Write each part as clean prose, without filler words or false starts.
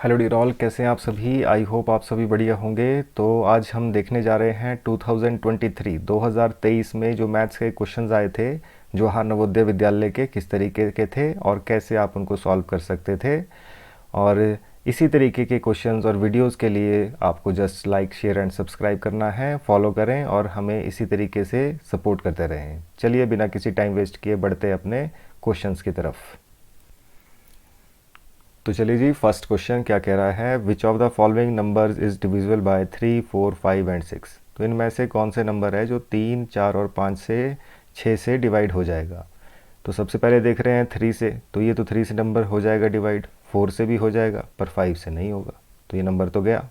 Hello डिरॉल, कैसे हैं आप सभी। आई होप आप सभी बढ़िया होंगे। तो आज हम देखने जा रहे हैं 2023 में जो मैथ्स के क्वेश्चंस आए थे जवाहर नवोदय विद्यालय के, किस तरीके के थे और कैसे आप उनको सॉल्व कर सकते थे। और इसी तरीके के क्वेश्चंस और वीडियोस के लिए आपको just like, share and subscribe करना है, फॉलो करें और हमें इसी तरीके से सपोर्ट करते रहें। चलिए बिना किसी टाइम वेस्ट किए बढ़ते अपने क्वेश्चंस की तरफ। तो चलिए जी, फर्स्ट क्वेश्चन क्या कह रहा है, which of the following numbers is divisible bye 3, 4, 5 and 6। तो इनमें से कौन से नंबर है जो 3, 4 और 5 से 6 से डिवाइड हो जाएगा। तो सबसे पहले देख रहे हैं 3 से, तो ये तो 3 से नंबर हो जाएगा डिवाइड, 4 से भी हो जाएगा पर 5 से नहीं होगा, तो ये नंबर तो गया।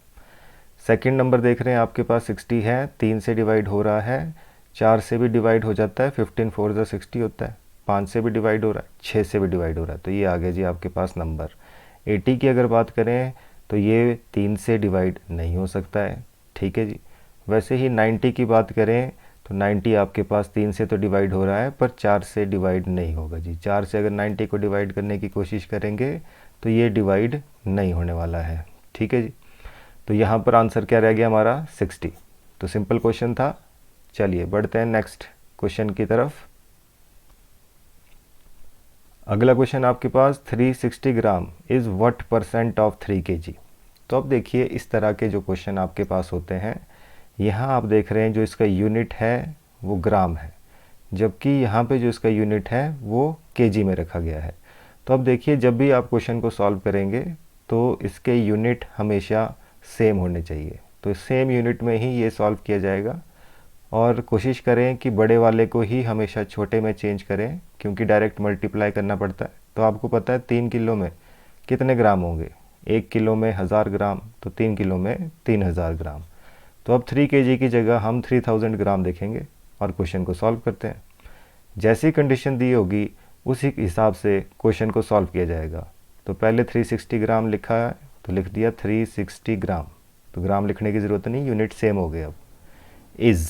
सेकंड नंबर देख रहे हैं आपके पास 60 है, 3 से डिवाइड हो रहा है, 4 से भी डिवाइड हो जाता है, 15 4 ज़ा 60 होता है, 5 से भी डिवाइड हो रहा है, 6 से भी डिवाइड हो रहा है, तो ये आ गया जी आपके पास नंबर। 80 की अगर बात करें तो ये 3 से डिवाइड नहीं हो सकता है, ठीक है जी। वैसे ही 90 की बात करें तो 90 आपके पास 3 से तो डिवाइड हो रहा है पर 4 से डिवाइड नहीं होगा जी। 4 से अगर 90 को डिवाइड करने की कोशिश करेंगे तो ये डिवाइड नहीं होने वाला है, ठीक है जी। तो यहाँ पर आंसर क्या रह गया हमारा 60। तो सिंपल क्वेश्चन था। चलिए बढ़ते हैं नेक्स्ट क्वेश्चन की तरफ। अगला क्वेश्चन आपके पास 360 gram is what percent of 3 kg। तो अब देखिए इस तरह के जो क्वेश्चन आपके पास होते हैं, यहाँ आप देख रहे हैं जो इसका यूनिट है वो ग्राम है, जबकि यहाँ पे जो इसका यूनिट है वो केजी में रखा गया है। तो अब देखिए जब भी आप क्वेश्चन को सॉल्व करेंगे तो इसके यूनिट हमेशा सेम होने चाहिए, तो सेम यूनिट में ही ये सॉल्व किया जाएगा। और कोशिश करें कि बड़े वाले को ही हमेशा छोटे में चेंज करें, क्योंकि डायरेक्ट मल्टीप्लाई करना पड़ता है। तो आपको पता है 3 किलो में कितने ग्राम होंगे, 1 किलो में 1000 ग्राम, तो 3 किलो में 3000 ग्राम। तो अब 3 kg की जगह हम 3000 ग्राम देखेंगे और क्वेश्चन को सॉल्व करते हैं। जैसी कंडीशन दी होगी उसी हिसाब से क्वेश्चन को सॉल्व किया जाएगा। तो पहले 360 ग्राम लिखा है तो लिख दिया 360 ग्राम, तो ग्राम लिखने की ज़रूरत नहीं, यूनिट सेम हो गए। अब इज़,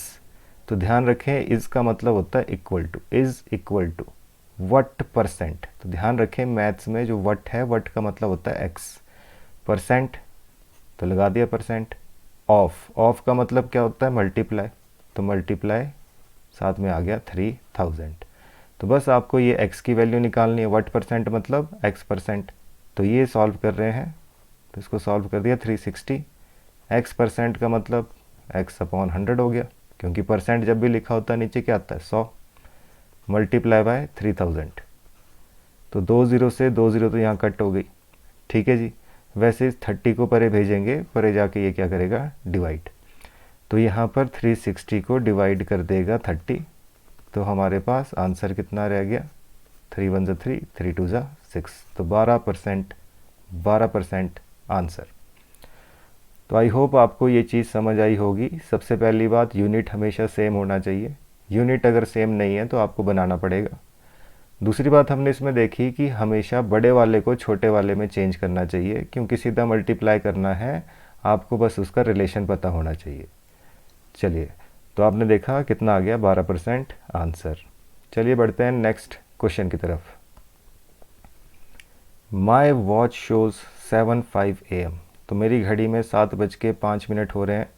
तो ध्यान रखें इज़ का मतलब होता है equal to, is equal to what percent. तो ध्यान रखें मैथ्स में जो वट है, वट का मतलब होता है एक्स, परसेंट तो लगा दिया परसेंट, ऑफ, ऑफ का मतलब क्या होता है मल्टीप्लाई, तो मल्टीप्लाई साथ में आ गया 3000। तो बस आपको ये x की वैल्यू निकालनी है, वट परसेंट मतलब x परसेंट। तो ये सॉल्व कर रहे हैं, तो इसको सॉल्व कर दिया 360। x परसेंट का मतलब x अपॉन 100 हो गया, क्योंकि परसेंट जब भी लिखा होता है नीचे क्या आता है 100, मल्टीप्लाई बाय 3000। तो 2 0 से 2 0 तो यहाँ कट हो गई, ठीक है जी। वैसे 30 को परे भेजेंगे, परे जाके ये क्या करेगा डिवाइड, तो यहाँ पर 360 को डिवाइड कर देगा 30। तो हमारे पास आंसर कितना रह गया, 3 1 ज़ा 3, 3 2 ज़ा 6, तो 12% आंसर। तो आई होप आपको ये चीज़ समझ आई होगी। सबसे पहली बात, यूनिट हमेशा सेम होना चाहिए, यूनिट अगर सेम नहीं है तो आपको बनाना पड़ेगा। दूसरी बात हमने इसमें देखी कि हमेशा बड़े वाले को छोटे वाले में चेंज करना चाहिए, क्योंकि सीधा मल्टीप्लाई करना है, आपको बस उसका रिलेशन पता होना चाहिए। चलिए, तो आपने देखा कितना आ गया 12% आंसर। चलिए बढ़ते हैं नेक्स्ट क्वेश्चन की तरफ। My watch shows 7:05 AM। तो मेरी घड़ी में 7:05 हो रहे हैं।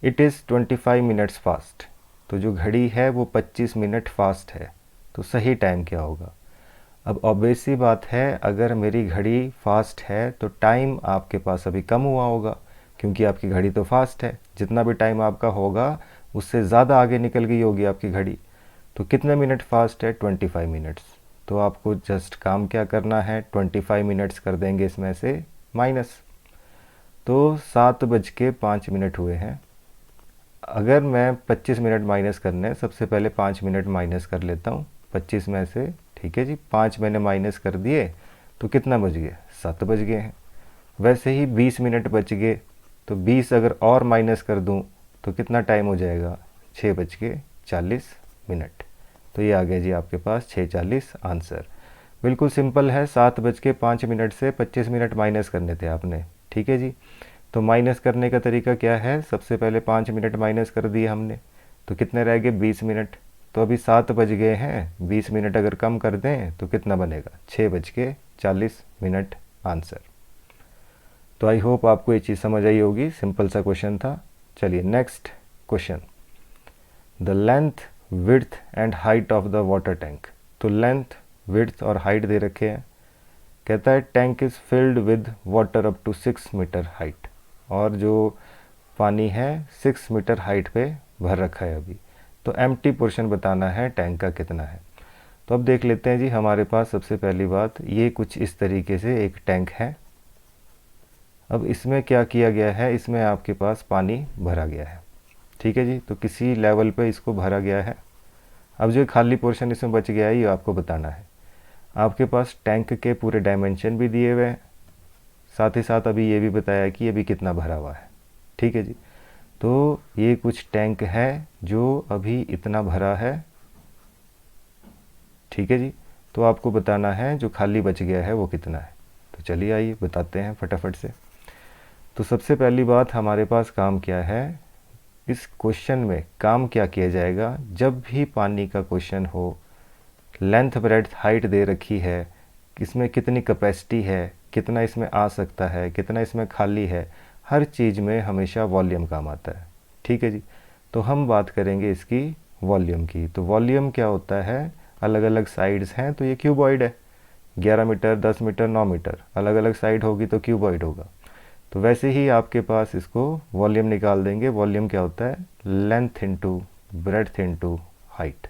It is 25 minutes fast. तो जो घड़ी है वो 25 मिनट फास्ट है, तो सही टाइम क्या होगा। अब ऑब्वियस सी बात है, अगर मेरी घड़ी फास्ट है तो टाइम आपके पास अभी कम हुआ होगा, क्योंकि आपकी घड़ी तो फास्ट है, जितना भी टाइम आपका होगा उससे ज़्यादा आगे निकल गई होगी आपकी घड़ी। तो कितने मिनट फास्ट है, 25 मिनट्स। तो आपको जस्ट काम क्या करना है, 25 मिनट्स कर देंगे इसमें से माइनस, तो 7:05 हुए हैं। अगर मैं 25 मिनट माइनस करने, सबसे पहले 5 मिनट माइनस कर लेता हूँ 25 में से, ठीक है जी। 5 मैंने माइनस कर दिए तो कितना बच गया, 7 बज गए हैं। वैसे ही 20 मिनट बच गए, तो 20 अगर और माइनस कर दूं तो कितना टाइम हो जाएगा, 6:40। तो ये आ गया जी आपके पास 6:40 आंसर। बिल्कुल सिंपल है, 7:05 से 25 मिनट माइनस करने थे आपने, ठीक है जी। तो माइनस करने का तरीका क्या है, सबसे पहले 5 मिनट माइनस कर दिए हमने, तो कितने रह गए 20 मिनट। तो अभी 7 बज गए हैं, 20 मिनट अगर कम कर दें तो कितना बनेगा, 6:40 आंसर। तो आई होप आपको ये चीज़ समझ आई होगी, सिंपल सा क्वेश्चन था। चलिए next question, the length width and height of the water tank. तो लेंथ विड्थ और हाइट दे रखे हैं। कहता है tank is filled with water up to 6 metre height, और जो पानी है 6 मीटर हाइट पे भर रखा है अभी। तो एम्प्टी पोर्शन बताना है टैंक का कितना है। तो अब देख लेते हैं जी, हमारे पास सबसे पहली बात, ये कुछ इस तरीके से एक टैंक है। अब इसमें क्या किया गया है, इसमें आपके पास पानी भरा गया है, ठीक है जी। तो किसी लेवल पे इसको भरा गया है। अब जो खाली पोर्शन इसमें बच गया है ये आपको बताना है। आपके पास टैंक के पूरे डायमेंशन भी दिए हुए हैं, साथ ही साथ अभी ये भी बताया कि अभी कितना भरा हुआ है, ठीक है जी। तो ये कुछ टैंक है जो अभी इतना भरा है, ठीक है जी। तो आपको बताना है जो खाली बच गया है वो कितना है। तो चलिए आइए बताते हैं फटाफट से। तो सबसे पहली बात, हमारे पास काम क्या है, इस क्वेश्चन में काम क्या किया जाएगा, जब भी पानी का क्वेश्चन हो, लेंथ ब्रेड्थ हाइट दे रखी है, इसमें कितनी कैपेसिटी है, कितना इसमें आ सकता है, कितना इसमें खाली है, हर चीज़ में हमेशा वॉल्यूम काम आता है, ठीक है जी। तो हम बात करेंगे इसकी वॉल्यूम की। तो वॉल्यूम क्या होता है, अलग अलग साइड्स हैं, तो ये क्यूबॉइड है, 11 मीटर 10 मीटर 9 मीटर, अलग अलग साइड होगी तो क्यूबॉइड होगा। तो वैसे ही आपके पास इसको वॉल्यूम निकाल देंगे। वॉल्यूम क्या होता है, length into breadth into height.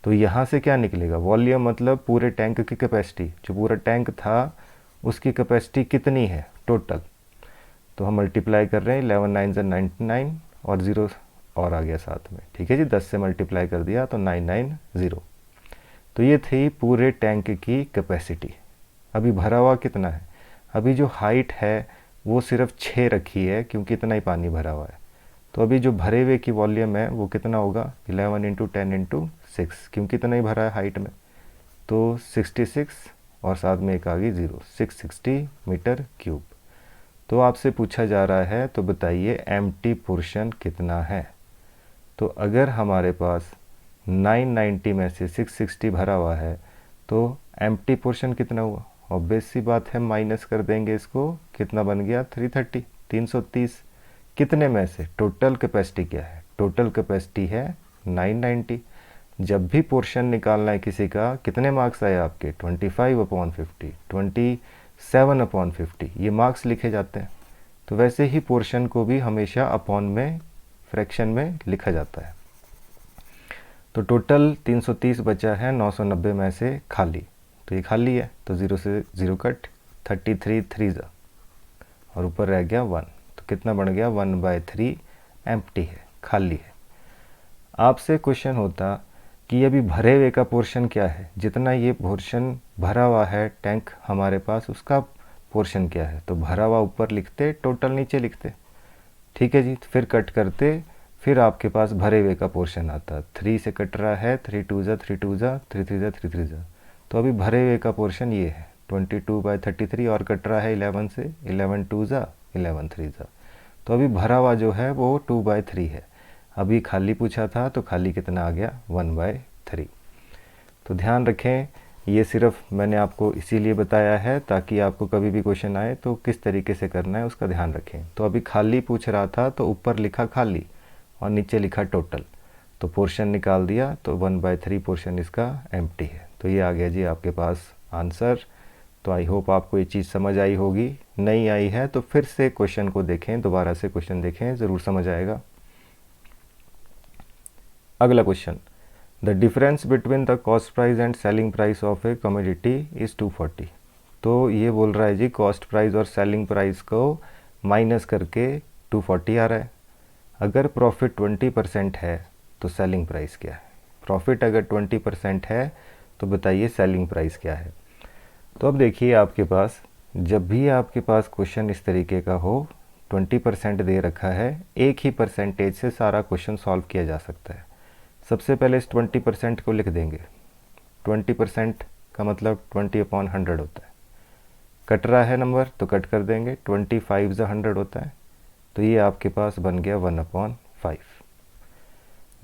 तो यहाँ से क्या निकलेगा, वॉल्यूम मतलब पूरे टैंक की कैपेसिटी, जो पूरा टैंक था उसकी कैपेसिटी कितनी है टोटल। तो हम मल्टीप्लाई कर रहे हैं, 11 9 से 99 और 0 और आ गया साथ में, ठीक है जी। 10 से मल्टीप्लाई कर दिया तो 990। तो ये थी पूरे टैंक की कैपेसिटी। अभी भरा हुआ कितना है, अभी जो हाइट है वो सिर्फ 6 रखी है क्योंकि इतना ही पानी भरा हुआ है। तो अभी जो भरे हुए की वॉल्यूम है वो कितना होगा, 11 इंटू 10 इंटू 6, क्योंकि इतना ही भरा है हाइट में। तो 66 और साथ में एक आ गई 0, 660 मीटर क्यूब। तो आपसे पूछा जा रहा है तो बताइए एम्प्टी पोर्शन कितना है। तो अगर हमारे पास 990 में से 660 भरा हुआ है तो एम्प्टी पोर्शन कितना हुआ, ऑब्वियस सी बात है माइनस कर देंगे इसको, कितना बन गया 330, 330। कितने में से, टोटल कैपेसिटी क्या है, टोटल कैपेसिटी है 990। जब भी पोर्शन निकालना है किसी का, कितने मार्क्स आए आपके, 25/50, 27/50, ये मार्क्स लिखे जाते हैं। तो वैसे ही पोर्शन को भी हमेशा अपॉन में, फ्रैक्शन में लिखा जाता है। तो टोटल 330 बचा है 990 में से खाली, तो ये खाली है तो 0 से 0 कट, 33 3 और ऊपर रह गया 1। तो कितना बन गया, 1/3 एम्प्टी है, खाली है। आपसे क्वेश्चन होता कि अभी भरे हुए का पोर्शन क्या है, जितना ये पोर्शन भरा हुआ है टैंक हमारे पास, उसका पोर्शन क्या है। तो भरा हुआ ऊपर लिखते, टोटल नीचे लिखते, ठीक है जी। फिर कट करते, फिर आपके पास भरे हुए का पोर्शन आता, 3 से कट रहा है, 3 2 जा 3 2 जा 3 3 जा 3 3 जा। तो अभी भरे हुए का पोर्शन ये है 22/33 और कट रहा है 11 से, 11 2 जा 11 3 जा। तो अभी भरा हुआ जो है वो 2/3 है। अभी खाली पूछा था तो खाली कितना आ गया, 1/3। तो ध्यान रखें, ये सिर्फ मैंने आपको इसीलिए बताया है ताकि आपको कभी भी क्वेश्चन आए तो किस तरीके से करना है उसका ध्यान रखें। तो अभी खाली पूछ रहा था तो ऊपर लिखा खाली और नीचे लिखा टोटल, तो पोर्शन निकाल दिया, तो 1/3 पोर्शन इसका एम्प्टी है। तो ये आ गया जी आपके पास आंसर। तो आई होप आपको ये चीज़ समझ आई होगी, नहीं आई है तो फिर से क्वेश्चन को देखें, दोबारा से क्वेश्चन देखें, ज़रूर समझ आएगा। अगला question, the difference between the cost price and selling price of A commodity is 240। तो ये बोल रहा है जी कॉस्ट प्राइस और सेलिंग प्राइस को माइनस करके 240 आ रहा है। अगर प्रॉफिट 20% है तो सेलिंग प्राइस क्या है, प्रॉफिट अगर 20% है तो बताइए सेलिंग प्राइस क्या है। तो अब देखिए आपके पास, जब भी आपके पास क्वेश्चन इस तरीके का हो, 20% दे रखा है, एक ही परसेंटेज से सारा क्वेश्चन सॉल्व किया जा सकता है। सबसे पहले इस 20% को लिख देंगे, 20% का मतलब 20/100 होता है। कट रहा है नंबर तो कट कर देंगे, 25 100 होता है, तो ये आपके पास बन गया 1/5।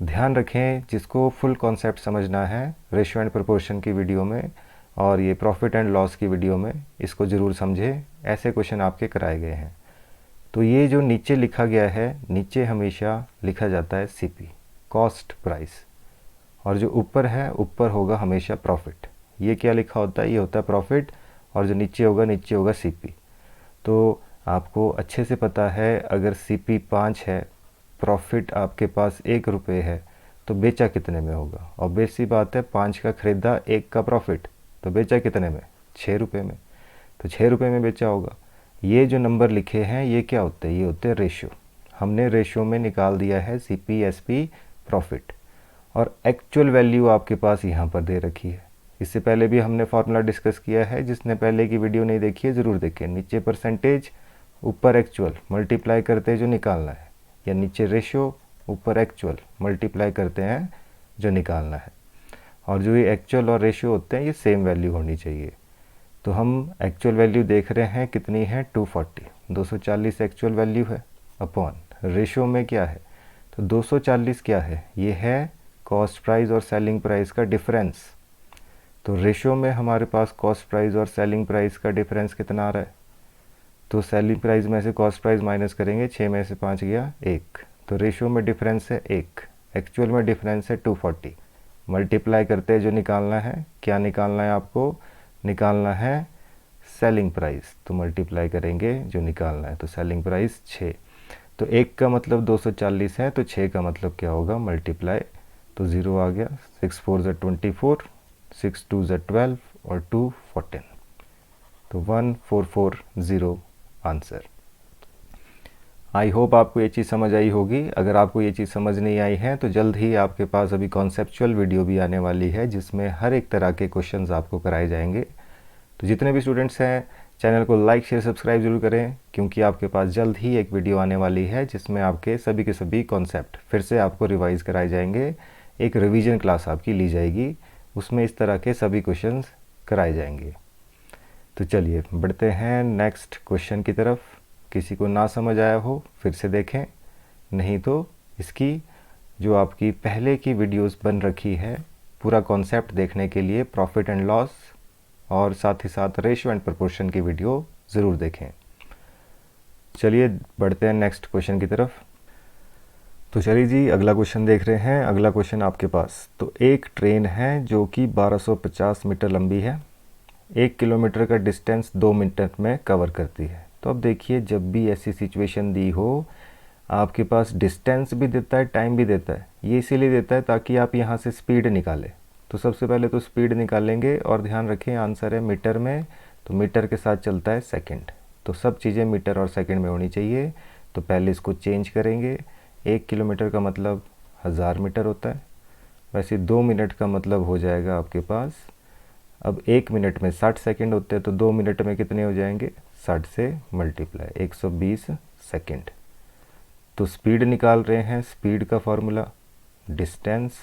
ध्यान रखें, जिसको फुल कॉन्सेप्ट समझना है रेशियो एंड प्रोपोर्शन की वीडियो में, और ये प्रॉफिट एंड लॉस की वीडियो में इसको ज़रूर समझें, ऐसे क्वेश्चन आपके कराए गए हैं। तो ये जो नीचे लिखा गया है, नीचे हमेशा लिखा जाता है सीपी, कॉस्ट प्राइस, और जो ऊपर है ऊपर होगा हमेशा प्रॉफिट। ये क्या लिखा होता है, ये होता है प्रॉफिट, और जो नीचे होगा सीपी। तो आपको अच्छे से पता है अगर सीपी 5 है, प्रॉफिट आपके पास 1 रुपये है, तो बेचा कितने में होगा। ऑब्वियस सी बात है, 5 का ख़रीदा, 1 का प्रॉफिट, तो बेचा कितने में, 6 रुपये में, तो 6 रुपये में बेचा होगा। ये जो नंबर लिखे हैं ये क्या होते हैं, ये होते हैं रेशो। हमने रेशो में निकाल दिया है सीपी एसपी प्रॉफिट, और एक्चुअल वैल्यू आपके पास यहाँ पर दे रखी है। इससे पहले भी हमने फार्मूला डिस्कस किया है, जिसने पहले की वीडियो नहीं देखी है ज़रूर देखें। नीचे परसेंटेज, ऊपर एक्चुअल, मल्टीप्लाई करते हैं जो निकालना है, या नीचे रेशो, ऊपर एक्चुअल, मल्टीप्लाई करते हैं जो निकालना है। और जो ये एक्चुअल और रेशो होते हैं ये सेम वैल्यू होनी चाहिए। तो हम एक्चुअल वैल्यू देख रहे हैं कितनी है, 240, 240 एक्चुअल वैल्यू है, अपॉन रेशो में क्या है, तो 240 क्या है, ये है कॉस्ट प्राइस और सेलिंग प्राइस का डिफरेंस। तो रेशो में हमारे पास कॉस्ट प्राइस और सेलिंग प्राइस का डिफरेंस कितना आ रहा है, तो सेलिंग प्राइस में से कॉस्ट प्राइस माइनस करेंगे, 6 में से 5 गया 1, तो रेशो में डिफरेंस है 1, एक्चुअल में डिफरेंस है 240। मल्टीप्लाई करते हैं जो निकालना है, क्या निकालना है आपको, निकालना है सेलिंग प्राइस, तो मल्टीप्लाई करेंगे जो निकालना है, तो सेलिंग प्राइस 6, तो 1 का मतलब 240 है, तो 6 का मतलब क्या होगा, मल्टीप्लाई, तो 0 आ गया, 6 4 ज़ा 24, 6 2 ज़ा 12 और 2 14, तो 1440 आंसर। आई होप आपको ये चीज़ समझ आई होगी। अगर आपको ये चीज़ समझ नहीं आई है तो जल्द ही आपके पास अभी कॉन्सेप्चुअल वीडियो भी आने वाली है, जिसमें हर एक तरह के क्वेश्चंस आपको कराए जाएंगे। तो जितने भी स्टूडेंट्स हैं चैनल को लाइक शेयर सब्सक्राइब ज़रूर करें, क्योंकि आपके पास जल्द ही एक वीडियो आने वाली है जिसमें आपके सभी के सभी कॉन्सेप्ट फिर से आपको रिवाइज़ कराए जाएंगे। एक रिवीजन क्लास आपकी ली जाएगी, उसमें इस तरह के सभी क्वेश्चंस कराए जाएंगे। तो चलिए बढ़ते हैं नेक्स्ट क्वेश्चन की तरफ। किसी को ना समझ आया हो फिर से देखें, नहीं तो इसकी जो आपकी पहले की वीडियोस बन रखी है, पूरा कॉन्सेप्ट देखने के लिए प्रॉफिट एंड लॉस और साथ ही साथ रेशियो एंड प्रोपोर्शन की वीडियो ज़रूर देखें। चलिए बढ़ते हैं नेक्स्ट क्वेश्चन की तरफ। तो चलिए जी अगला क्वेश्चन देख रहे हैं। अगला क्वेश्चन आपके पास, तो एक ट्रेन है जो कि 1250 मीटर लंबी है, 1 किलोमीटर का डिस्टेंस 2 मिनट में कवर करती है। तो अब देखिए, जब भी ऐसी सिचुएशन दी हो, आपके पास डिस्टेंस भी देता है, टाइम भी देता है। ये इसीलिए देता है ताकि आप यहाँ से स्पीड निकालें। तो सबसे पहले तो स्पीड निकालेंगे, और ध्यान रखें आंसर है मीटर में, तो मीटर के साथ चलता है सेकंड, तो सब चीज़ें मीटर और सेकंड में होनी चाहिए। तो पहले इसको चेंज करेंगे, 1 किलोमीटर का मतलब 1000 मीटर होता है, वैसे 2 मिनट का मतलब हो जाएगा आपके पास, अब 1 मिनट में 60 सेकंड होते हैं, तो 2 मिनट में कितने हो जाएंगे, 60 से मल्टीप्लाई 120 सेकंड। तो स्पीड निकाल रहे हैं, स्पीड का फॉर्मूला डिस्टेंस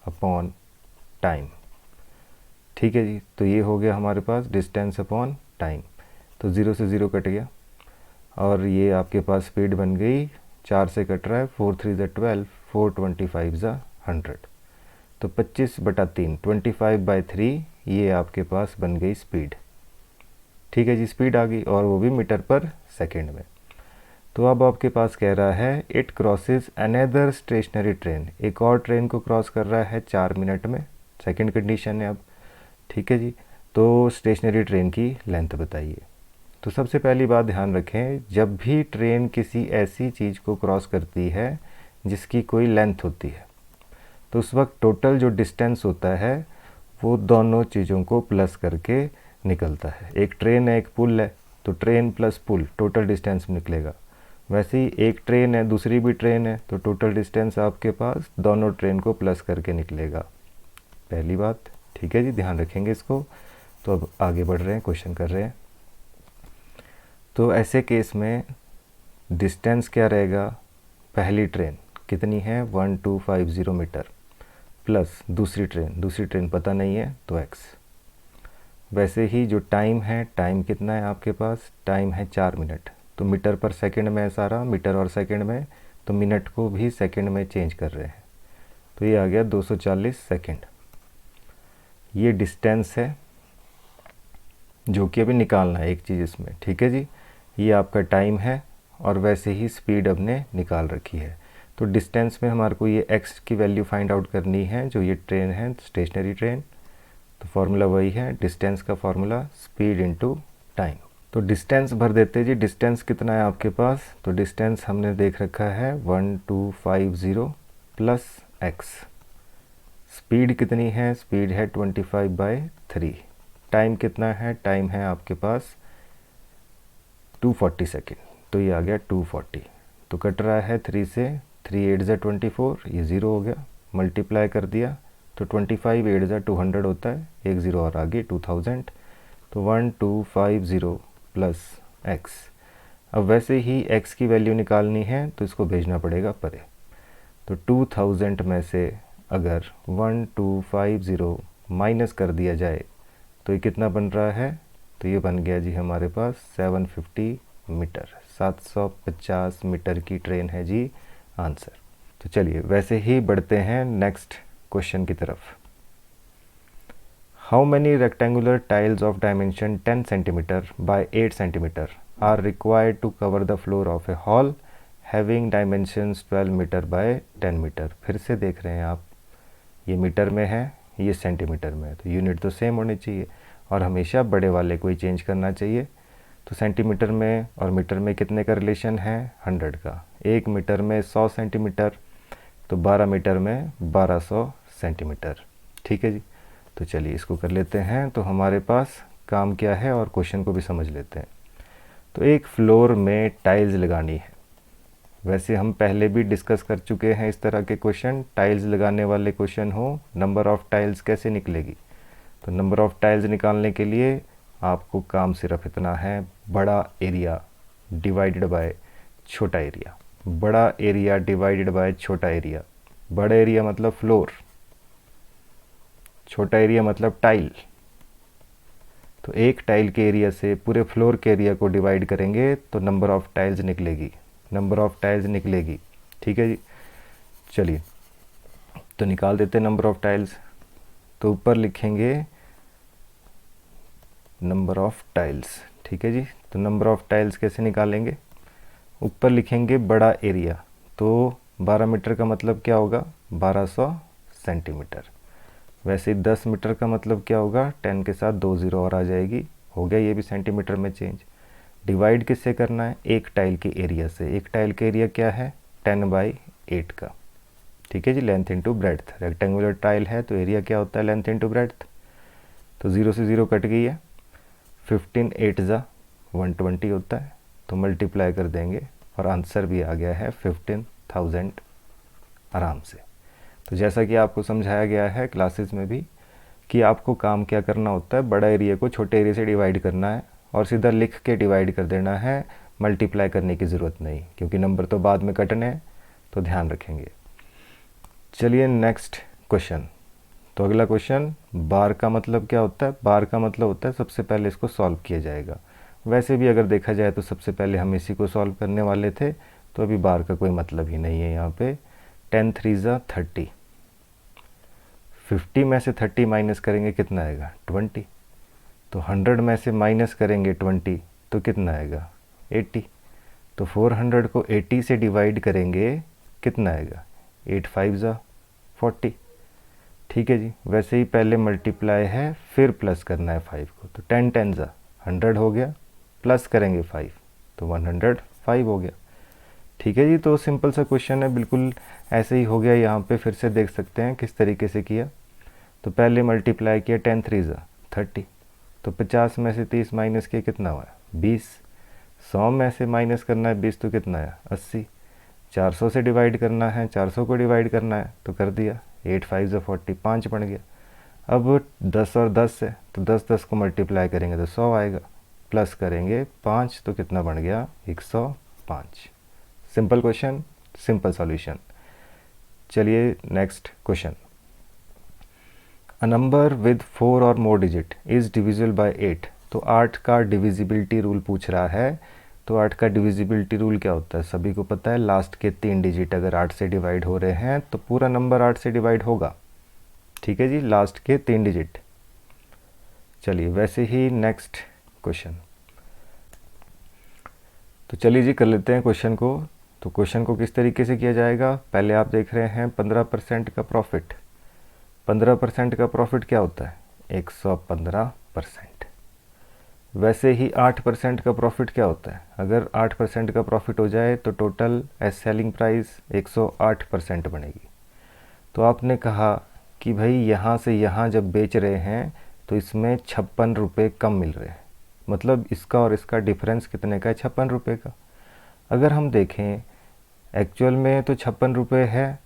अपॉन टाइम। ठीक है जी, तो ये हो गया हमारे पास डिस्टेंस अपॉन टाइम, तो 0 से 0 कट गया, और ये आपके पास स्पीड बन गई, 4 से कट रहा है, 4 3 ज़ा 12, 4 25 ज़ा 100, तो 25/3, 25/3 ये आपके पास बन गई स्पीड। ठीक है जी, स्पीड आ गई, और वो भी मीटर पर सेकंड में। तो अब आपके पास कह रहा है it crosses another stationary train, एक और ट्रेन को क्रॉस कर रहा है 4 मिनट में, सेकंड कंडीशन है अब। ठीक है जी, तो स्टेशनरी ट्रेन की लेंथ बताइए। तो सबसे पहली बात ध्यान रखें, जब भी ट्रेन किसी ऐसी चीज़ को क्रॉस करती है जिसकी कोई लेंथ होती है, तो उस वक्त टोटल जो डिस्टेंस होता है वो दोनों चीज़ों को प्लस करके निकलता है। एक ट्रेन है, एक पुल है, तो ट्रेन प्लस पुल टोटल डिस्टेंस निकलेगा। वैसे ही एक ट्रेन है, दूसरी भी ट्रेन है, तो टोटल डिस्टेंस आपके पास दोनों ट्रेन को प्लस करके निकलेगा, पहली बात। ठीक है जी, ध्यान रखेंगे इसको। तो अब आगे बढ़ रहे हैं, क्वेश्चन कर रहे हैं। तो ऐसे केस में डिस्टेंस क्या रहेगा, पहली ट्रेन कितनी है 1250 मीटर, प्लस दूसरी ट्रेन पता नहीं है तो x। वैसे ही जो टाइम है, टाइम कितना है आपके पास, टाइम है 4 मिनट, तो मीटर पर सेकंड में है सारा, मीटर और सेकंड में, तो मिनट को भी सेकंड में चेंज कर रहे हैं, तो ये आ गया 240 सेकंड। ये डिस्टेंस है, जो कि अभी निकालना है एक चीज़ इसमें, ठीक है जी। ये आपका टाइम है और वैसे ही स्पीड हमने निकाल रखी है। तो डिस्टेंस में हमारे को ये x की वैल्यू फाइंड आउट करनी है, जो ये ट्रेन है स्टेशनरी ट्रेन। तो फार्मूला वही है, डिस्टेंस का फार्मूला स्पीड इनटू टाइम। तो डिस्टेंस भर देते जी, डिस्टेंस कितना है आपके पास। तो डिस्टेंस हमने देख रखा है 1250 प्लस x। स्पीड कितनी है, स्पीड है 25/3। टाइम कितना है, टाइम है आपके पास 240 सेकेंड। तो ये आ गया 240। तो कट रहा है 3 से, 3 8 ज़ा 24, ये 0 हो गया, मल्टीप्लाई कर दिया तो 25 8 ज़ा 200 होता है, एक 0 और आगे 2000। तो 1250 प्लस x। अब वैसे ही x की वैल्यू निकालनी है तो इसको भेजना पड़ेगा परे। तो 2000 में से अगर 1250 माइनस कर दिया जाए तो ये कितना बन रहा है। तो ये बन गया जी हमारे पास 750 मीटर, 750 मीटर की ट्रेन है जी आंसर। तो चलिए वैसे ही बढ़ते हैं नेक्स्ट क्वेश्चन की तरफ। How many rectangular tiles of dimension 10 cm by 8 cm are required to cover the floor of a hall having dimensions 12 metre by 10 metre. फिर से देख रहे हैं आप, ये मीटर में है, ये सेंटीमीटर में है, तो यूनिट तो सेम होनी चाहिए और हमेशा बड़े वाले को ही चेंज करना चाहिए। तो सेंटीमीटर में और मीटर में कितने का रिलेशन है, 100 का। एक मीटर में 100 सेंटीमीटर, तो 12 मीटर में 1200 सेंटीमीटर, ठीक है जी। तो चलिए इसको कर लेते हैं। तो हमारे पास काम क्या है और क्वेश्चन को भी समझ लेते हैं। तो एक फ्लोर में टाइल्स लगानी है। वैसे हम पहले भी डिस्कस कर चुके हैं इस तरह के क्वेश्चन, टाइल्स लगाने वाले क्वेश्चन हो, नंबर ऑफ़ टाइल्स कैसे निकलेगी। तो नंबर ऑफ़ टाइल्स निकालने के लिए आपको काम सिर्फ इतना है, बड़ा एरिया डिवाइडेड बाय छोटा एरिया। बड़ा एरिया डिवाइडेड बाय छोटा एरिया। बड़ा एरिया मतलब फ्लोर, छोटा एरिया मतलब टाइल। तो एक टाइल के एरिया से पूरे फ्लोर के एरिया को डिवाइड करेंगे तो नंबर ऑफ़ टाइल्स निकलेगी, नंबर ऑफ़ टाइल्स निकलेगी, ठीक है जी। चलिए तो निकाल देते हैं नंबर ऑफ़ टाइल्स। तो ऊपर लिखेंगे नंबर ऑफ़ टाइल्स, ठीक है जी। तो नंबर ऑफ़ टाइल्स कैसे निकालेंगे, ऊपर लिखेंगे बड़ा एरिया। तो 12 मीटर का मतलब क्या होगा, 1200 सेंटीमीटर। वैसे 10 मीटर का मतलब क्या होगा, 10 के साथ 2 ज़ीरो और आ जाएगी, हो गया ये भी सेंटीमीटर में चेंज। डिवाइड किससे करना है, एक टाइल के एरिया से। एक टाइल के एरिया क्या है, 10/8 का, ठीक है जी। Length into breadth, rectangular tile है तो एरिया क्या होता है, लेंथ इंटू ब्रेड्थ। तो 0 से 0 कट गई है, 15 8 ज़ा 120 होता है, तो मल्टीप्लाई कर देंगे और आंसर भी आ गया है 15,000 आराम से। तो जैसा कि आपको समझाया गया है क्लासेस में भी कि आपको काम क्या करना होता है, बड़ा एरिया को छोटे एरिया से डिवाइड करना है और सीधा लिख के डिवाइड कर देना है, मल्टीप्लाई करने की ज़रूरत नहीं, क्योंकि नंबर तो बाद में कटने हैं, तो ध्यान रखेंगे। चलिए नेक्स्ट क्वेश्चन। तो अगला क्वेश्चन, बार का मतलब क्या होता है। बार का मतलब होता है सबसे पहले इसको सॉल्व किया जाएगा। वैसे भी अगर देखा जाए तो सबसे पहले हम इसी को सॉल्व करने वाले थे, तो अभी बार का कोई मतलब ही नहीं है यहाँ पे। 10 3 ज़ा 30, 50 में से 30 माइनस करेंगे कितना आएगा, 20। तो 100 में से माइनस करेंगे 20 तो कितना आएगा, 80। तो 400 को 80 से डिवाइड करेंगे कितना आएगा, 8 5 ज़ा 40, ठीक है जी। वैसे ही पहले मल्टीप्लाई है फिर प्लस करना है 5 को, तो 10 10 ज़ा 100 हो गया, प्लस करेंगे 5 तो 105 हो गया, ठीक है जी। तो सिंपल सा क्वेश्चन है, बिल्कुल ऐसे ही हो गया। यहाँ पे फिर से देख सकते हैं किस तरीके से किया। तो पहले मल्टीप्लाई किया 10 3 ज़ा 30, तो 50 में से 30 माइनस किया कितना हुआ, 20। 100 में से माइनस करना है 20 तो कितना है, 80। 400 से डिवाइड करना है, 400 को डिवाइड करना है तो कर दिया, 8 5 ज़ा 40, 5 बन गया। अब 10 और 10 है तो 10 10 को मल्टीप्लाई करेंगे तो 100 आएगा, प्लस करेंगे 5 तो कितना बन गया, 105। Simple question, simple solution. चलिए next question. A number with 4 और more digit is divisible by 8। तो 8 का डिविजिबिलिटी रूल पूछ रहा है। तो 8 का डिविजिबिलिटी रूल क्या होता है, सभी को पता है, लास्ट के 3 डिजिट अगर 8 से डिवाइड हो रहे हैं तो पूरा नंबर 8 से डिवाइड होगा, ठीक है जी, लास्ट के 3 डिजिट। चलिए वैसे ही नेक्स्ट क्वेश्चन। तो चलिए जी कर लेते हैं क्वेश्चन को। तो क्वेश्चन को किस तरीके से किया जाएगा, पहले आप देख रहे हैं 15% का प्रॉफिट। 15% का प्रॉफिट क्या होता है, 115%। वैसे ही 8% का प्रॉफिट क्या होता है, अगर 8% का प्रॉफिट हो जाए तो टोटल एज सेलिंग प्राइस 108% बनेगी। तो आपने कहा कि भाई यहाँ से यहाँ जब बेच रहे हैं तो इसमें 56 रुपये कम मिल रहे हैं, मतलब इसका और इसका डिफरेंस कितने का है, 56 रुपये का। अगर हम देखें एक्चुअल में तो 56 रुपये है,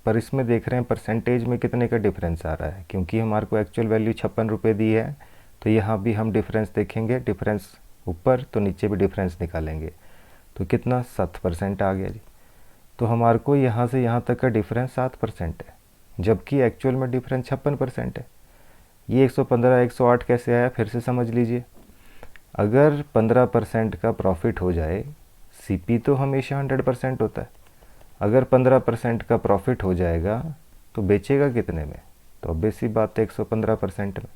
पर इसमें देख रहे हैं परसेंटेज में कितने का डिफरेंस आ रहा है, क्योंकि हमारे को एक्चुअल वैल्यू 56 रुपये दी है। तो यहाँ भी हम डिफरेंस देखेंगे, डिफरेंस ऊपर तो नीचे भी डिफरेंस निकालेंगे, तो कितना 7% आ गया जी। तो हमारे को यहाँ से यहाँ तक का डिफरेंस 7% है, जबकि एक्चुअल में डिफरेंस 56% है। ये 115 108 कैसे आया, फिर से समझ लीजिए। अगर 15% का प्रॉफिट हो जाए, सीपी तो हमेशा 100% होता है, अगर 15% का प्रॉफिट हो जाएगा तो बेचेगा कितने में, तो ऑब्वियस सी बात है 115% में।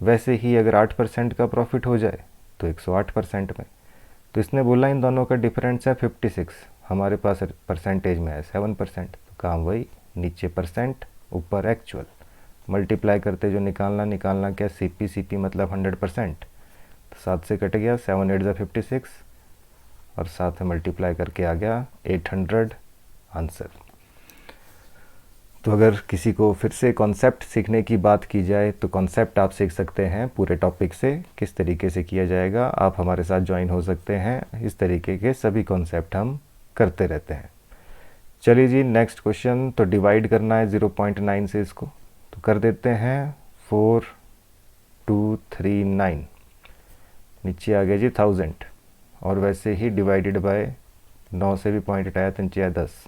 वैसे ही अगर 8% का प्रॉफिट हो जाए तो 108% में। तो इसने बोला इन दोनों का डिफरेंस है 56, हमारे पास परसेंटेज में है 7%। तो काम वही, नीचे परसेंट ऊपर एक्चुअल, मल्टीप्लाई करते जो निकालना क्या, सीपी मतलब 100%। तो 7 से कट गया, 7 8 56 और 7 में मल्टीप्लाई करके आ गया 800 आंसर। तो अगर किसी को फिर से कॉन्सेप्ट सीखने की बात की जाए तो कॉन्सेप्ट आप सीख सकते हैं पूरे टॉपिक से, किस तरीके से किया जाएगा। आप हमारे साथ ज्वाइन हो सकते हैं, इस तरीके के सभी कॉन्सेप्ट हम करते रहते हैं। चलिए जी नेक्स्ट क्वेश्चन। तो डिवाइड करना है 0.9 से इसको, तो कर देते हैं 4239, नीचे आ गया जी 1000, और वैसे ही डिवाइडेड बाय 9 से भी पॉइंट हटाया तो नीचे आया 10।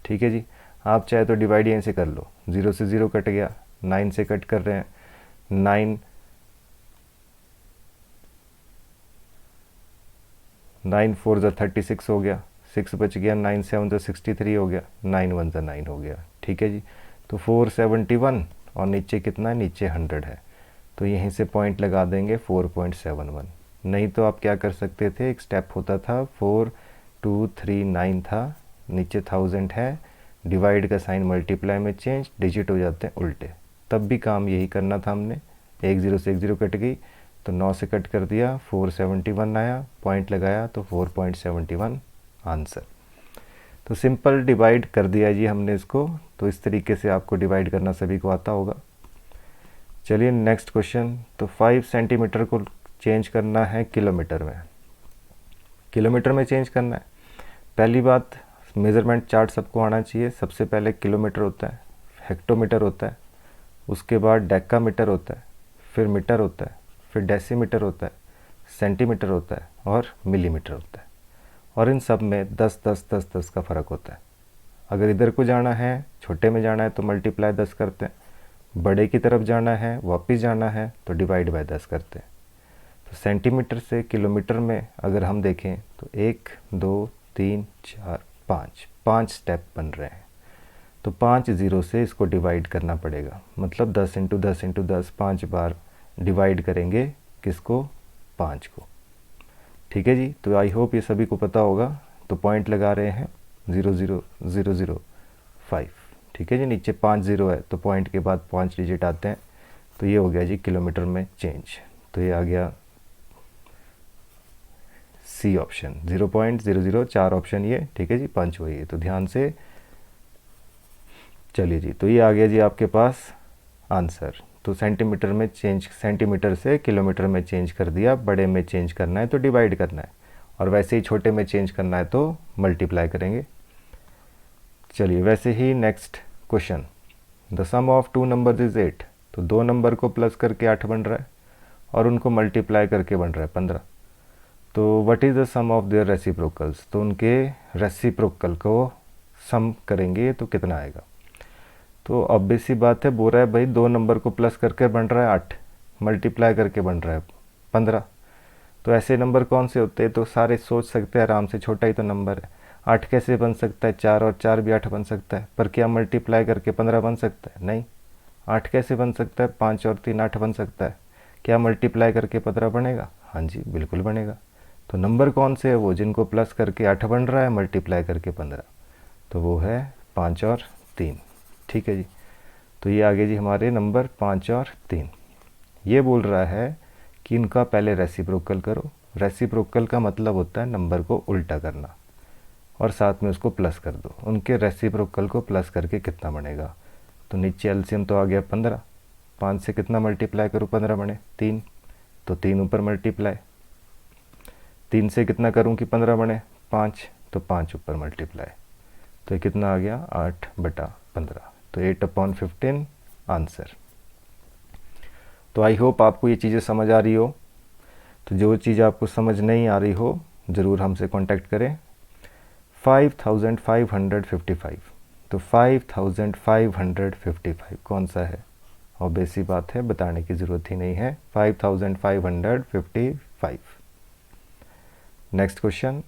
ठीक है जी, आप चाहे तो डिवाइड यहीं से कर लो, 0 से 0 कट गया, 9 से कट कर रहे हैं, 9 4 ज़ा 36 हो गया, 6 बच गया, 9 7 ज़ा 63 हो गया, 9 1 ज़ा 9 हो गया। ठीक है जी, तो 471 और नीचे कितना है, नीचे 100 है, तो यहीं से पॉइंट लगा देंगे 4.71। नहीं तो आप क्या कर सकते थे, एक स्टेप होता था 4239 था, नीचे 1000 है, डिवाइड का साइन मल्टीप्लाई में चेंज, डिजिट हो जाते हैं उल्टे, तब भी काम यही करना था हमने। 1 0 से 1 0 कट गई तो 9 से कट कर दिया, 471 आया, पॉइंट लगाया तो 4.71 आंसर। तो सिंपल डिवाइड कर दिया जी हमने इसको। तो इस तरीके से आपको डिवाइड करना सभी को आता होगा। चलिए नेक्स्ट क्वेश्चन। तो 5 सेंटीमीटर को चेंज करना है किलोमीटर में, किलोमीटर में चेंज करना है। पहली बात, मेज़रमेंट चार्ट सबको आना चाहिए। सबसे पहले किलोमीटर होता है, हेक्टोमीटर होता है, उसके बाद डेकामीटर होता है, फिर मीटर होता है, फिर डेसीमीटर होता है, सेंटीमीटर होता है और मिलीमीटर होता है। और इन सब में 10 10 10 10 का फ़र्क होता है। अगर इधर को जाना है, छोटे में जाना है तो मल्टीप्लाई 10 करते हैं, बड़े की तरफ जाना है, वापस जाना है तो डिवाइड बाय 10 करते हैं। तो सेंटीमीटर से किलोमीटर में अगर हम देखें तो 1 2 3 4 5 स्टेप बन रहे हैं। तो 5 0 से इसको डिवाइड करना पड़ेगा, मतलब 10 × 10 × 10 5 बार डिवाइड करेंगे किसको, 5 को। ठीक है जी, तो आई होप ये सभी को पता होगा। तो पॉइंट लगा रहे हैं 0 0 0 0 5। ठीक है जी, नीचे 5 0 है तो पॉइंट के बाद 5 डिजिट आते हैं। तो ये हो गया जी किलोमीटर में चेंज। तो ये आ गया सी ऑप्शन, 0.00, 4 ऑप्शन ये। ठीक है जी, 5 वही है, तो ध्यान से चलिए जी। तो ये आ गया जी आपके पास आंसर। तो सेंटीमीटर में चेंज, सेंटीमीटर से किलोमीटर में चेंज कर दिया, बड़े में चेंज करना है तो डिवाइड करना है, और वैसे ही छोटे में चेंज करना है तो मल्टीप्लाई करेंगे। चलिए वैसे ही next question. The sum of 2 numbers is 8। तो 2 नंबर को प्लस करके 8 बन रहा है और उनको मल्टीप्लाई करके बन रहा है 15। तो what is the sum of their reciprocals. तो उनके रेसिप्रोकल को सम करेंगे तो कितना आएगा। तो ऑब्वियस सी बात है, बोल रहा है भाई 2 नंबर को प्लस करके बन रहा है 8, मल्टीप्लाई करके बन रहा है 15। तो ऐसे नंबर कौन से होते हैं, तो सारे सोच सकते हैं आराम से, छोटा ही तो नंबर है। 8 कैसे बन सकता है, 4 और 4 भी 8 बन सकता है, पर क्या मल्टीप्लाई करके 15 बन सकता है, नहीं। 8 कैसे बन सकता है, 5 और 3 8 बन सकता है, क्या मल्टीप्लाई करके 15 बनेगा, हाँ जी बिल्कुल बनेगा। तो नंबर कौन से है वो जिनको प्लस करके 8 बन रहा है, मल्टीप्लाई करके 15, तो वो है 5 और 3। ठीक है जी। तो ये आगे जी हमारे नंबर 5 और 3। ये बोल रहा है कि इनका पहले रेसिप्रोकल करो। रेसिप्रोकल का मतलब होता है नंबर को उल्टा करना और साथ में उसको प्लस कर दो। उनके रेसिप्रोकल को प्लस करके कितना बनेगा, तो नीचे एलसीएम तो आ गया 15, 5 से कितना मल्टीप्लाई करूँ 15 बने 3, तो 3 ऊपर मल्टीप्लाई, 3 से कितना करूँ कि 15 बने 5, तो 5 ऊपर मल्टीप्लाई, तो ये कितना आ गया 8/15, तो 8/15 आंसर। तो आई होप आपको ये चीज़ें समझ आ रही हो। तो जो चीज़ आपको समझ नहीं आ रही हो ज़रूर हमसे कांटेक्ट करें। 5555, तो 5555 कौन सा है, और बेसिक बात है बताने की ज़रूरत ही नहीं है, 5555। Next question,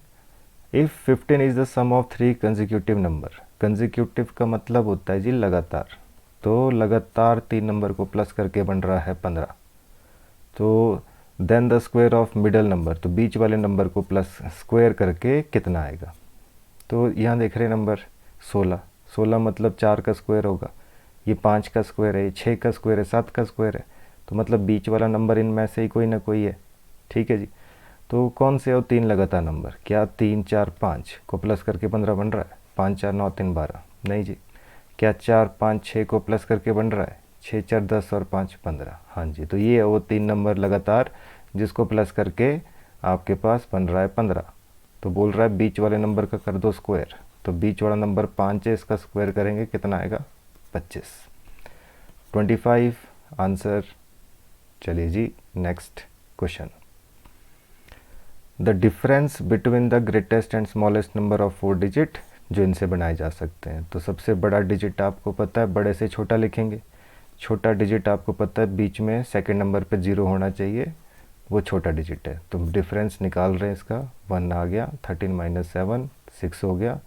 if 15 is the sum of 3 consecutive number. Consecutive का मतलब होता है जी लगातार, तो लगातार 3 नंबर को प्लस करके बन रहा है 15। तो then the square of middle number, तो बीच वाले नंबर को प्लस स्क्वायर करके कितना आएगा। तो यहाँ देख रहे हैं नंबर 16, 16 मतलब 4 का स्क्वायर होगा, ये 5 का स्क्वायर है, ये 6 का स्क्वायर है, 7 का स्क्वायर है, तो मतलब बीच वाला नंबर इनमें से ही कोई ना कोई है। ठीक है जी। तो कौन से और 3 लगातार नंबर, क्या 3 4 5 को प्लस करके 15 बन रहा है, 5 4 9 3 12, नहीं जी। क्या 4 5 6 को प्लस करके बन रहा है, 6 4 10 और 5 15, हाँ जी। तो ये है वो 3 नंबर लगातार जिसको प्लस करके आपके पास बन रहा है 15। तो बोल रहा है बीच वाले नंबर का कर दो स्क्वायर, तो बीच वाला नंबर 5 है, इसका स्क्वायर करेंगे कितना आएगा 25, 25 आंसर। चलिए जी next question, the difference between the greatest and smallest number of 4 digit जो इनसे बनाए जा सकते हैं। तो सबसे बड़ा डिजिट आपको पता है, बड़े से छोटा लिखेंगे, छोटा डिजिट आपको पता है बीच में सेकंड नंबर पे 0 होना चाहिए, वो छोटा डिजिट है। तो डिफरेंस निकाल रहे हैं इसका, 1 आ गया, 13 - 7 6 हो गया,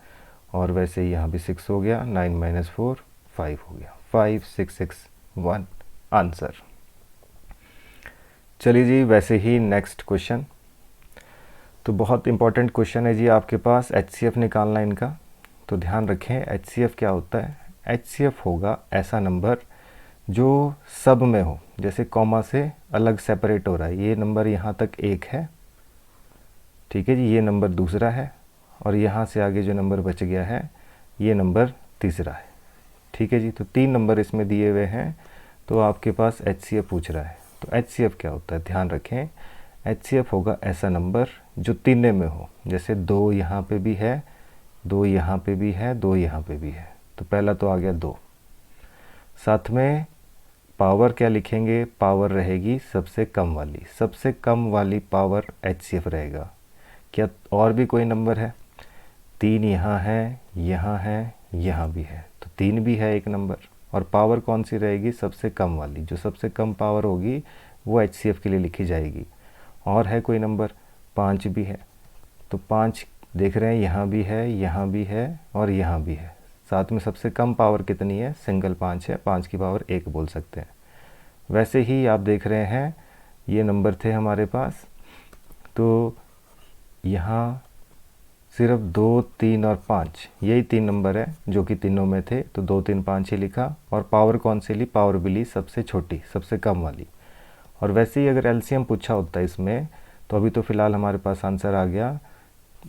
और वैसे ही यहाँ भी 6 हो गया, 9 - 4 5 हो गया, 5 6 6 1 आंसर। चलिए जी वैसे ही नेक्स्ट क्वेश्चन, तो बहुत इंपॉर्टेंट क्वेश्चन है जी आपके पास, HCF निकालना इनका। तो ध्यान रखें HCF क्या होता है। HCF होगा ऐसा नंबर जो सब में हो, जैसे कॉमा से अलग सेपरेट हो रहा है, ये नंबर यहाँ तक 1 है, ठीक है जी, ये नंबर दूसरा है, और यहाँ से आगे जो नंबर बच गया है ये नंबर तीसरा है। ठीक है जी। तो 3 नंबर इसमें दिए हुए हैं, तो आपके पास HCF पूछ रहा है। तो HCF क्या होता है, ध्यान रखें HCF होगा ऐसा नंबर जो तीनों में हो, जैसे 2 यहाँ पे भी है, 2 यहाँ पे भी है, 2 यहाँ पे भी है, तो पहला तो आ गया 2। साथ में पावर क्या लिखेंगे, पावर रहेगी सबसे कम वाली, सबसे कम वाली पावर HCF रहेगा। क्या और भी कोई नंबर है, 3 यहाँ है, यहाँ है, यहाँ भी है, तो 3 भी है एक नंबर, और पावर कौन सी रहेगी, सबसे कम वाली, जो सबसे कम पावर होगी वो HCF के लिए लिखी जाएगी। और है कोई नंबर, 5 भी है, तो 5 देख रहे हैं यहाँ भी है, यहाँ भी है, और यहाँ भी है, साथ में सबसे कम पावर कितनी है, सिंगल 5 है, 5 की पावर 1 बोल सकते हैं। वैसे ही आप देख रहे हैं ये नंबर थे हमारे पास, तो यहाँ सिर्फ 2 3 और 5 यही 3 नंबर है जो कि तीनों में थे, तो 2 3 5 ही लिखा, और पावर कौन सी ली, पावर भी ली सबसे छोटी, सबसे कम वाली। और वैसे ही अगर एलसीएम पूछा होता है इसमें, तो अभी तो फ़िलहाल हमारे पास आंसर आ गया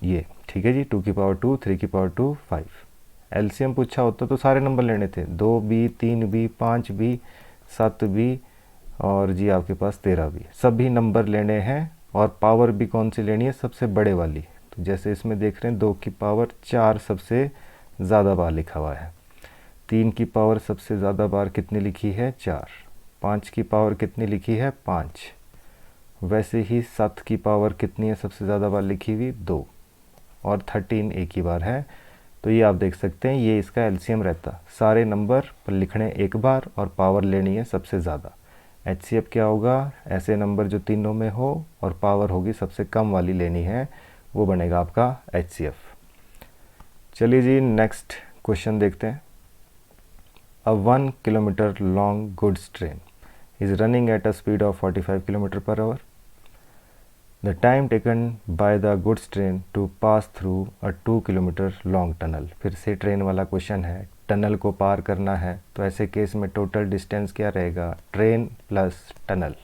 ये, ठीक है जी, 2 की पावर 2, 3 की पावर 2 5। एलसीएम पूछा होता तो सारे नंबर लेने थे, 2 भी, 3 भी, 5 भी, 7 भी, और जी आपके पास 13 भी, सभी नंबर लेने हैं, और पावर भी कौन सी लेनी है, सबसे बड़े वाली। तो जैसे इसमें देख रहे हैं 2 की पावर 4 सबसे ज़्यादा बार लिखा हुआ है, 3 की पावर सबसे ज़्यादा बार कितनी लिखी है, 4, 5 की पावर कितनी लिखी है, 5, वैसे ही 7 की पावर कितनी है सबसे ज़्यादा बार लिखी हुई, 2, और 13 एक ही बार है। तो ये आप देख सकते हैं ये इसका एलसीएम रहता, सारे नंबर पर लिखने एक बार और पावर लेनी है सबसे ज़्यादा। HCF क्या होगा, ऐसे नंबर जो तीनों में हो और पावर होगी सबसे कम वाली लेनी है, वो बनेगा आपका HCF। चलिए जी नेक्स्ट क्वेश्चन देखते हैं। A 1 kilometre long goods train is running at a speed of 45 km/h. The time taken by the goods train to pass through a 2 kilometre long tunnel. फिर से ट्रेन वाला क्वेश्चन है, tunnel को पार करना है, तो ऐसे केस में टोटल डिस्टेंस क्या रहेगा, ट्रेन प्लस टनल।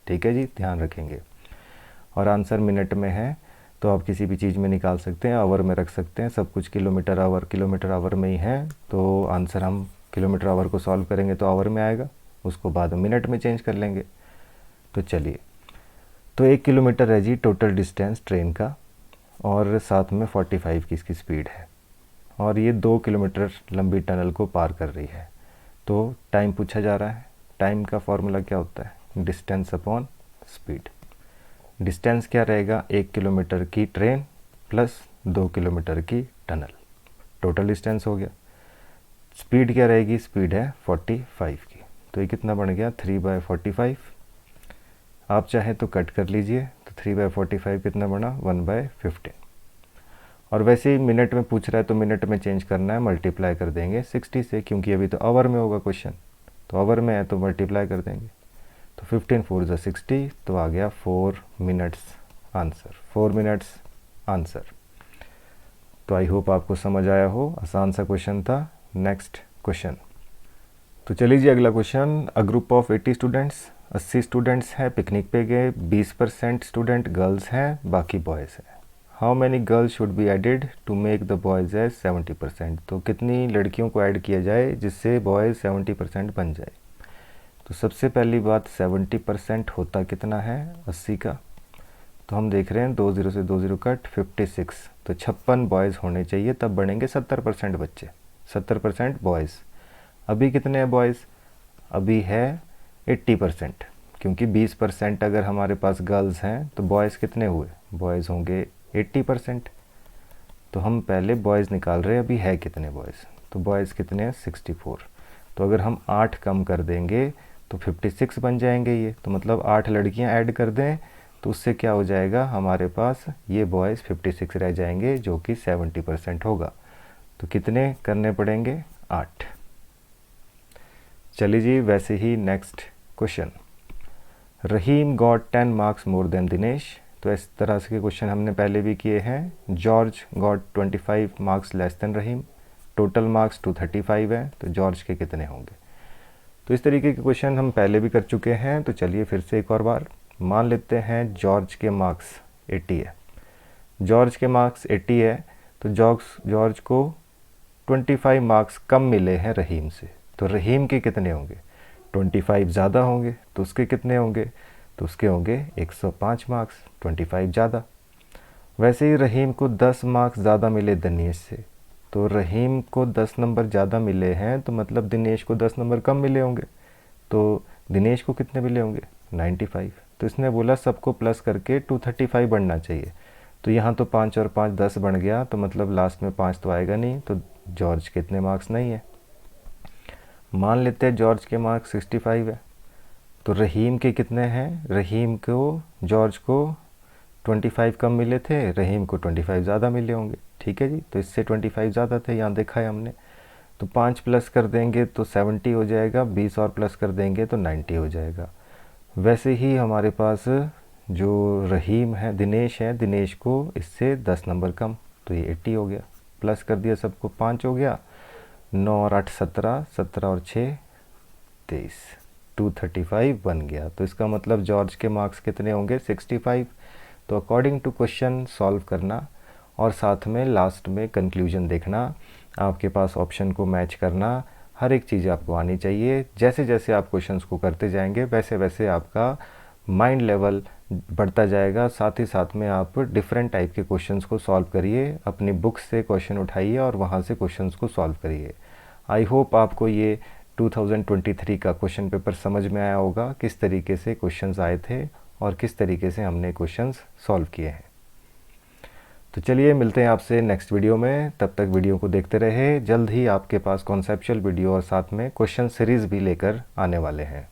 ठीक है जी, ध्यान रखेंगे। और आंसर मिनट में है, तो आप किसी भी चीज़ में निकाल सकते हैं, आवर में रख सकते हैं, सब कुछ किलोमीटर आवर में ही है, तो आंसर हम किलोमीटर आवर को सॉल्व करेंगे तो आवर में आएगा, उसको बाद में मिनट में चेंज कर लेंगे। तो चलिए, तो 1 किलोमीटर है जी टोटल डिस्टेंस ट्रेन का, और साथ में 45 की इसकी स्पीड है, और ये 2 किलोमीटर लंबी टनल को पार कर रही है। तो टाइम पूछा जा रहा है, टाइम का फॉर्मूला क्या होता है, डिस्टेंस अपॉन स्पीड। डिस्टेंस क्या रहेगा, 1 किलोमीटर की ट्रेन प्लस 2 किलोमीटर की टनल, टोटल डिस्टेंस हो गया। स्पीड क्या रहेगी, स्पीड है 45 की, तो ये कितना बन गया 3/45। आप चाहे तो कट कर लीजिए, तो 3/45 कितना बना 1/15। और वैसे ही मिनट में पूछ रहा है तो मिनट में चेंज करना है, मल्टीप्लाई कर देंगे 60 से, क्योंकि अभी तो आवर में होगा क्वेश्चन, तो आवर में है तो मल्टीप्लाई कर देंगे। तो 15 4 ज़ा 60, तो आ गया 4 मिनट्स आंसर, 4 मिनट्स आंसर। तो आई होप आपको समझ आया हो, आसान सा क्वेश्चन था। नेक्स्ट क्वेश्चन, तो चलिए जी अगला question. A group of 80 students, 80 students हैं, पिकनिक पे गए, 20% स्टूडेंट गर्ल्स हैं, बाकी बॉयज़ हैं। How many girls should be added to make the boys as 70%। तो कितनी लड़कियों को ऐड किया जाए जिससे बॉयज़ 70% बन जाए। तो सबसे पहली बात, 70% होता कितना है 80 का, तो हम देख रहे हैं 2 0 से 2 0 कट 56, तो 56 बॉयज़ होने चाहिए, तब बनेंगे 70% बच्चे, 70% बॉयज़। अभी कितने हैं बॉयज़, अभी है 80%, क्योंकि 20% अगर हमारे पास गर्ल्स हैं तो बॉयज़ कितने हुए, बॉयज़ होंगे 80%। तो हम पहले बॉयज़ निकाल रहे हैं, अभी है कितने बॉयज़, तो बॉयज़ कितने हैं 64। तो अगर हम 8 कम कर देंगे तो 56 बन जाएंगे ये, तो मतलब 8 लड़कियां ऐड कर दें तो उससे क्या हो जाएगा, हमारे पास ये बॉयज़ 56 रह जाएंगे, जो कि 70% होगा। तो कितने करने पड़ेंगे, 8। चलिए जी, वैसे ही next question. Rahim got 10 marks more than Dinesh. तो इस तरह से क्वेश्चन हमने पहले भी किए हैं। George got 25 marks less than Rahim. Total marks 235 है, तो जॉर्ज के कितने होंगे। तो इस तरीके के क्वेश्चन हम पहले भी कर चुके हैं। तो चलिए फिर से एक और बार मान लेते हैं जॉर्ज के मार्क्स 80 है। जॉर्ज के मार्क्स 80 है, तो जॉर्ज को 25 मार्क्स कम मिले हैं रहीम से, तो रहीम के कितने होंगे, 25 ज़्यादा होंगे, तो उसके कितने होंगे, तो उसके होंगे 105 मार्क्स, 25 ज़्यादा। वैसे ही रहीम को 10 मार्क्स ज़्यादा मिले दिनेश से, तो रहीम को 10 नंबर ज़्यादा मिले हैं, तो मतलब दिनेश को 10 नंबर कम मिले होंगे, तो दिनेश को कितने मिले होंगे 95। तो इसने बोला सबको प्लस करके 235 बढ़ना चाहिए, तो यहाँ तो 5 और 5 10 बन गया, तो मतलब लास्ट में 5 तो आएगा नहीं, तो जॉर्ज के इतने मार्क्स नहीं है। मान लेते हैं जॉर्ज के मार्क्स 65 है, तो रहीम के कितने हैं, रहीम को जॉर्ज को 25 कम मिले थे, रहीम को 25 ज़्यादा मिले होंगे। ठीक है जी, तो इससे 25 ज़्यादा थे, यहाँ देखा है हमने। तो 5 प्लस कर देंगे तो 70 हो जाएगा, 20 और प्लस कर देंगे तो 90 हो जाएगा। वैसे ही हमारे पास जो रहीम है, दिनेश है, दिनेश को इससे 10 नंबर कम, तो ये 80 हो गया। प्लस कर दिया सबको, 5 हो गया, 9 और 8 17, 17 और 6 23, 235 बन गया। तो इसका मतलब जॉर्ज के मार्क्स कितने होंगे 65। तो अकॉर्डिंग टू क्वेश्चन सॉल्व करना और साथ में लास्ट में कंक्लूजन देखना, आपके पास ऑप्शन को मैच करना, हर एक चीज़ आपको आनी चाहिए। जैसे जैसे आप क्वेश्चंस को करते जाएंगे वैसे वैसे आपका माइंड लेवल बढ़ता जाएगा। साथ ही साथ में आप डिफरेंट टाइप के क्वेश्चंस को सॉल्व करिए, अपनी बुक्स से क्वेश्चन उठाइए और वहाँ से क्वेश्चंस को सॉल्व करिए। आई होप आपको ये 2023 का क्वेश्चन पेपर समझ में आया होगा, किस तरीके से क्वेश्चंस आए थे और किस तरीके से हमने क्वेश्चंस सॉल्व किए हैं। तो चलिए मिलते हैं आपसे नेक्स्ट वीडियो में, तब तक वीडियो को देखते रहे। जल्द ही आपके पास कॉन्सेप्चुअल वीडियो और साथ में क्वेश्चन सीरीज़ भी लेकर आने वाले हैं।